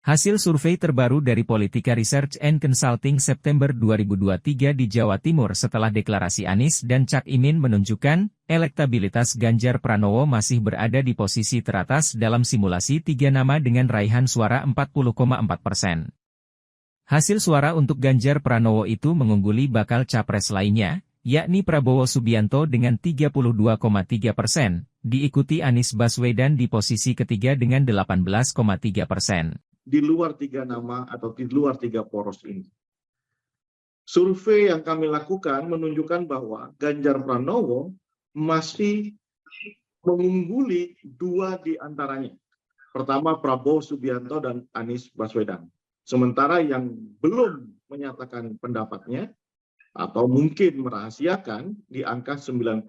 Hasil survei terbaru dari Politika Research and Consulting September 2023 di Jawa Timur setelah deklarasi Anies dan Cak Imin menunjukkan, elektabilitas Ganjar Pranowo masih berada di posisi teratas dalam simulasi 3 nama dengan raihan suara 40,4%. Hasil suara untuk Ganjar Pranowo itu mengungguli bakal capres lainnya, yakni Prabowo Subianto dengan 32,3%, diikuti Anies Baswedan di posisi ketiga dengan 18,3%. Di luar 3 nama atau di luar 3 poros ini. Survei yang kami lakukan menunjukkan bahwa Ganjar Pranowo masih mengungguli 2 di antaranya. Pertama Prabowo Subianto dan Anies Baswedan. Sementara yang belum menyatakan pendapatnya atau mungkin merahasiakan di angka 9%.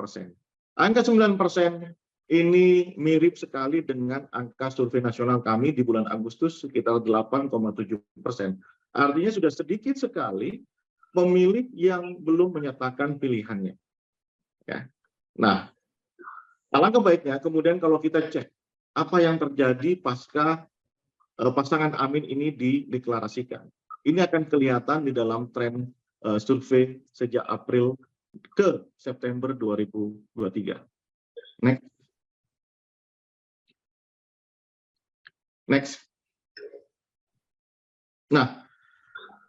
Angka 9% ini mirip sekali dengan angka survei nasional kami di bulan Agustus sekitar 8,7%. Artinya sudah sedikit sekali pemilih yang belum menyatakan pilihannya. Ya. Nah, alangkah baiknya kemudian kalau kita cek apa yang terjadi pasca pasangan Amin ini dideklarasikan. Ini akan kelihatan di dalam tren survei sejak April ke September 2023. Next. Nah,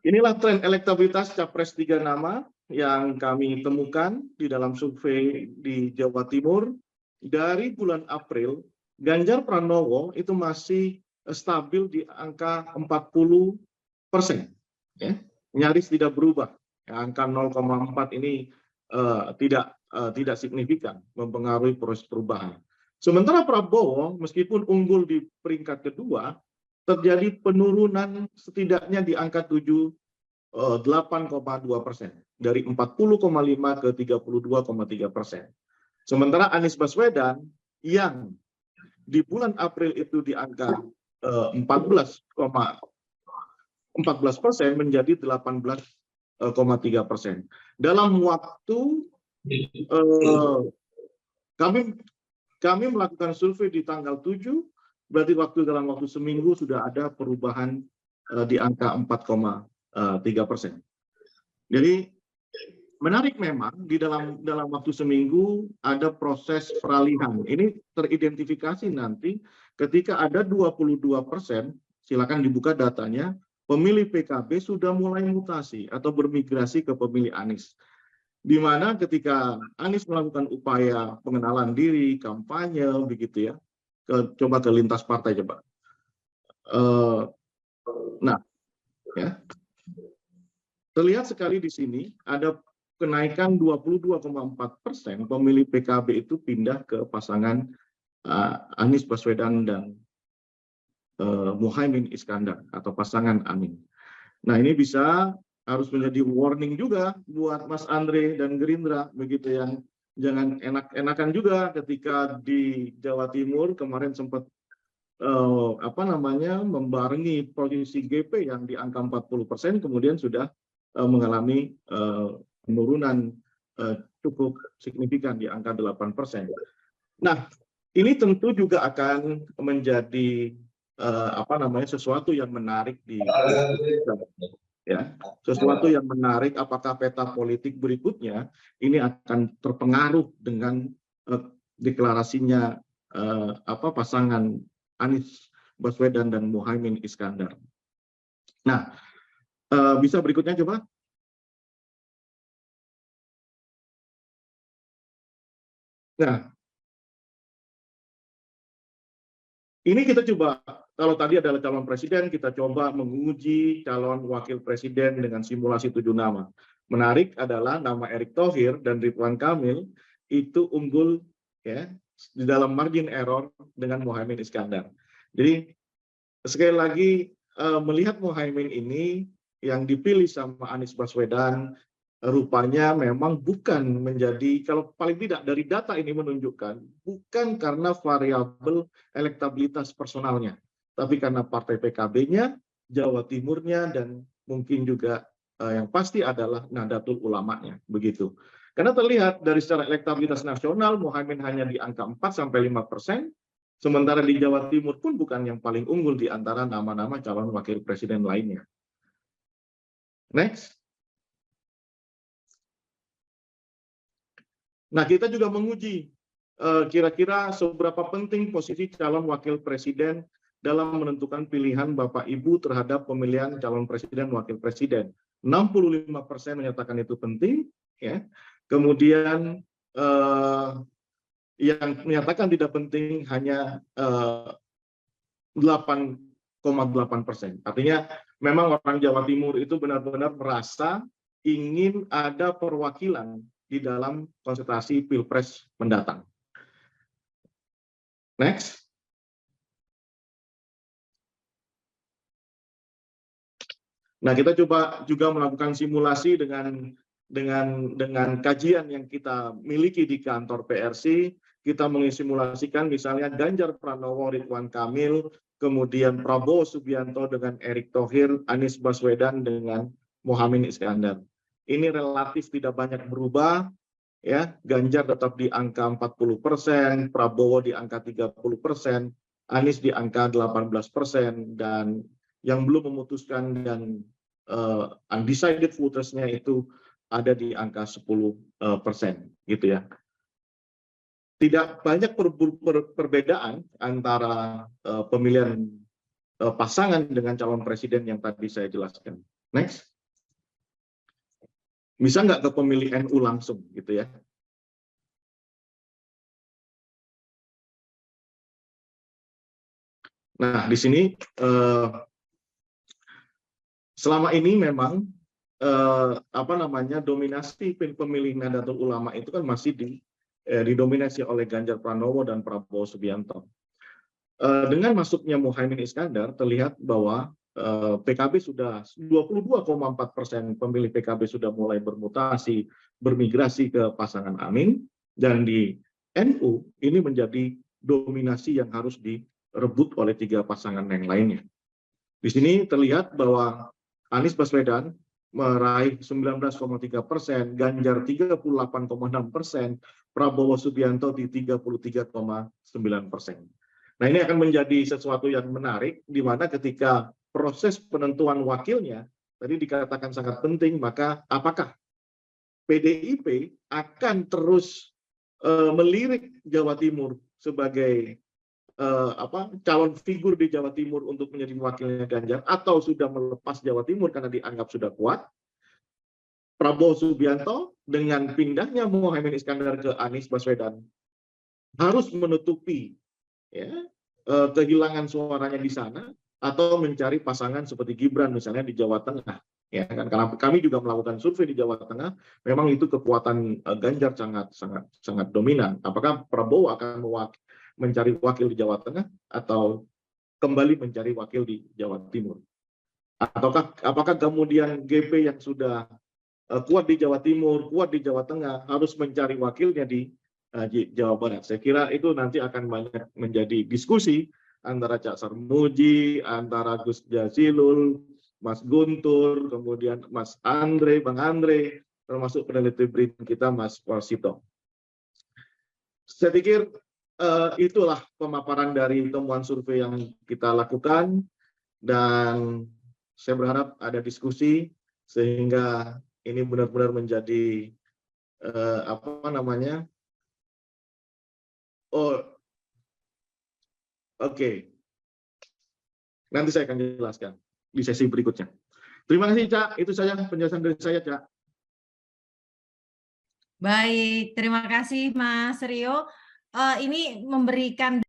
inilah tren elektabilitas capres 3 nama yang kami temukan di dalam survei di Jawa Timur. Dari bulan April, Ganjar Pranowo itu masih stabil di angka 40%. Ya, nyaris tidak berubah. Ya, angka 0,4 ini tidak signifikan mempengaruhi proses perubahan. Sementara Prabowo, meskipun unggul di peringkat kedua, terjadi penurunan setidaknya di angka 8,2%, dari 40,5 ke 32,3%. Sementara Anies Baswedan yang di bulan April itu di angka 14% menjadi 18,3%. Dalam waktu kami melakukan survei di tanggal 7, berarti dalam waktu seminggu sudah ada perubahan di angka 4,3%. Jadi menarik memang di dalam waktu seminggu ada proses peralihan. Ini teridentifikasi nanti ketika ada 22%, silakan dibuka datanya, pemilih PKB sudah mulai mutasi atau bermigrasi ke pemilih Anies. Di mana ketika Anies melakukan upaya pengenalan diri, kampanye, begitu ya, coba ke lintas partai coba. Nah, ya, terlihat sekali di sini ada kenaikan 22,4% pemilih PKB itu pindah ke pasangan Anies Baswedan dan Muhaimin Iskandar atau pasangan Amin. Nah, ini harus menjadi warning juga buat Mas Andre dan Gerindra, begitu, yang jangan enak-enakan juga ketika di Jawa Timur kemarin sempat membarengi posisi GP yang di angka 40%, kemudian sudah mengalami penurunan cukup signifikan di angka 8%. Nah, ini tentu juga akan menjadi sesuatu yang menarik ya, sesuatu yang menarik. Apakah peta politik berikutnya ini akan terpengaruh dengan deklarasinya pasangan Anies Baswedan dan Muhaimin Iskandar. Nah, bisa berikutnya coba. Nah, ini kita coba, kalau tadi adalah calon presiden, kita coba menguji calon wakil presiden dengan simulasi 7 nama. Menarik adalah nama Erick Thohir dan Ridwan Kamil itu unggul ya di dalam margin error dengan Muhaimin Iskandar. Jadi sekali lagi melihat Muhaimin ini yang dipilih sama Anies Baswedan, rupanya memang bukan menjadi, kalau paling tidak dari data ini menunjukkan, bukan karena variabel elektabilitas personalnya, tapi karena partai PKB-nya, Jawa Timurnya, dan mungkin juga yang pasti adalah Nahdlatul Ulama-nya, begitu. Karena terlihat dari secara elektabilitas nasional, Muhaimin hanya di angka 4-5%, Sementara di Jawa Timur pun bukan yang paling unggul di antara nama-nama calon wakil presiden lainnya. Next. Nah, kita juga menguji kira-kira seberapa penting posisi calon wakil presiden dalam menentukan pilihan Bapak Ibu terhadap pemilihan calon presiden wakil presiden. 65% menyatakan itu penting, ya. Kemudian yang menyatakan tidak penting hanya 8,8%. Artinya memang orang Jawa Timur itu benar-benar merasa ingin ada perwakilan di dalam konsultasi Pilpres mendatang. Next. Nah, kita coba juga melakukan simulasi dengan kajian yang kita miliki di kantor PRC. Kita mensimulasikan misalnya Ganjar Pranowo, Ridwan Kamil, kemudian Prabowo Subianto dengan Erick Thohir, Anies Baswedan dengan Muhaimin Iskandar. Ini relatif tidak banyak berubah, ya. Ganjar tetap di angka 40%, Prabowo di angka 30%, Anies di angka 18%, dan yang belum memutuskan dan undecided voters-nya itu ada di angka 10%, gitu ya. Tidak banyak perbedaan antara pemilihan pasangan dengan calon presiden yang tadi saya jelaskan. Next. Bisa nggak ke pemilih NU langsung, gitu ya? Nah, di sini selama ini memang dominasi pemilih Nahdlatul Ulama itu kan masih didominasi oleh Ganjar Pranowo dan Prabowo Subianto. Dengan masuknya Muhaimin Iskandar, terlihat bahwa PKB sudah 22,4% pemilih PKB sudah mulai bermutasi, bermigrasi ke pasangan Amin, dan di NU ini menjadi dominasi yang harus direbut oleh 3 pasangan yang lainnya. Di sini terlihat bahwa Anies Baswedan meraih 19,3%, Ganjar 38,6%, Prabowo Subianto di 33,9%. Nah, ini akan menjadi sesuatu yang menarik, di mana ketika proses penentuan wakilnya tadi dikatakan sangat penting, maka apakah PDIP akan terus melirik Jawa Timur sebagai calon figur di Jawa Timur untuk menjadi wakilnya Ganjar, atau sudah melepas Jawa Timur karena dianggap sudah kuat? Prabowo Subianto dengan pindahnya Muhaimin Iskandar ke Anies Baswedan harus menutupi, ya, kehilangan suaranya di sana, atau mencari pasangan seperti Gibran misalnya di Jawa Tengah, ya kan? Karena kami juga melakukan survei di Jawa Tengah, memang itu kekuatan Ganjar sangat dominan. Apakah Prabowo akan mencari wakil di Jawa Tengah atau kembali mencari wakil di Jawa Timur? Ataukah apakah kemudian GP yang sudah kuat di Jawa Timur, kuat di Jawa Tengah, harus mencari wakilnya di Jawa Barat? Saya kira itu nanti akan banyak menjadi diskusi antara Cak Sarmuji, antara Gus Jazilul, Mas Guntur, kemudian Mas Andre, Bang Andre, termasuk peneliti BRIN kita Mas Warsito. Saya pikir itulah pemaparan dari temuan survei yang kita lakukan, dan saya berharap ada diskusi sehingga ini benar-benar menjadi nanti saya akan jelaskan di sesi berikutnya. Terima kasih, Cak. Itu saja penjelasan dari saya, Cak. Baik, terima kasih Mas Rio. Ini memberikan